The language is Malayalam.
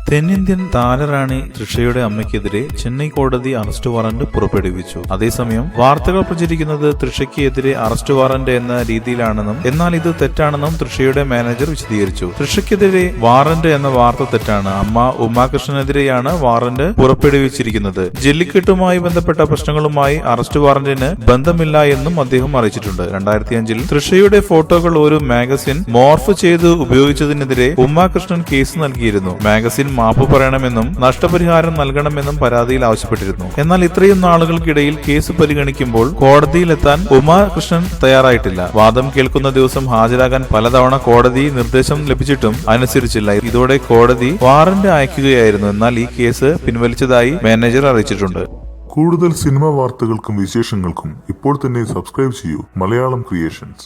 തെന്നിന്ത്യൻ താരറാണി തൃഷയുടെ അമ്മയ്ക്കെതിരെ ചെന്നൈ കോടതി അറസ്റ്റ് വാറന്റ് പുറപ്പെടുവിച്ചു. അതേസമയം വാർത്തകൾ പ്രചരിക്കുന്നത് തൃഷയ്ക്ക് എതിരെ അറസ്റ്റ് വാറന്റ് എന്ന രീതിയിലാണെന്നും എന്നാൽ ഇത് തെറ്റാണെന്നും തൃഷയുടെ മാനേജർ വിശദീകരിച്ചു. തൃഷയ്ക്കെതിരെ വാറന്റ് എന്ന വാർത്ത തെറ്റാണ്. അമ്മ ഉമാകൃഷ്ണനെതിരെയാണ് വാറന്റ് പുറപ്പെടുവിച്ചിരിക്കുന്നത്. ജല്ലിക്കെട്ടുമായി ബന്ധപ്പെട്ട പ്രശ്നങ്ങളുമായി അറസ്റ്റ് വാറന്റിന് ബന്ധമില്ല എന്നും അദ്ദേഹം അറിയിച്ചിട്ടുണ്ട്. 2005-ൽ തൃഷയുടെ ഫോട്ടോകൾ ഒരു മാഗസിൻ മോർഫ് ചെയ്ത് ഉപയോഗിച്ചതിനെതിരെ ഉമാകൃഷ്ണൻ കേസ് നൽകിയിരുന്നു. മാഗസിൻ മാപ്പ് പറയണമെന്നും നഷ്ടപരിഹാരം നൽകണമെന്നും പരാതിയിൽ ആവശ്യപ്പെട്ടിരുന്നു. എന്നാൽ ഇത്രയും നാളുകൾക്കിടയിൽ കേസ് പരിഗണിക്കുമ്പോൾ കോടതിയിലെത്താൻ ഉമാകൃഷ്ണൻ തയ്യാറായിട്ടില്ല. വാദം കേൾക്കുന്ന ദിവസം ഹാജരാകാൻ പലതവണ കോടതി നിർദ്ദേശം ലഭിച്ചിട്ടും അനുസരിച്ചില്ല. ഇതോടെ കോടതി വാറന്റ് അയക്കുകയായിരുന്നു. എന്നാൽ ഈ കേസ് പിൻവലിച്ചതായി മാനേജർ അറിയിച്ചിട്ടുണ്ട്. കൂടുതൽ സിനിമാ വാർത്തകൾക്കും വിശേഷങ്ങൾക്കും ഇപ്പോൾ തന്നെ സബ്സ്ക്രൈബ് ചെയ്യൂ മലയാളം ക്രിയേഷൻസ്.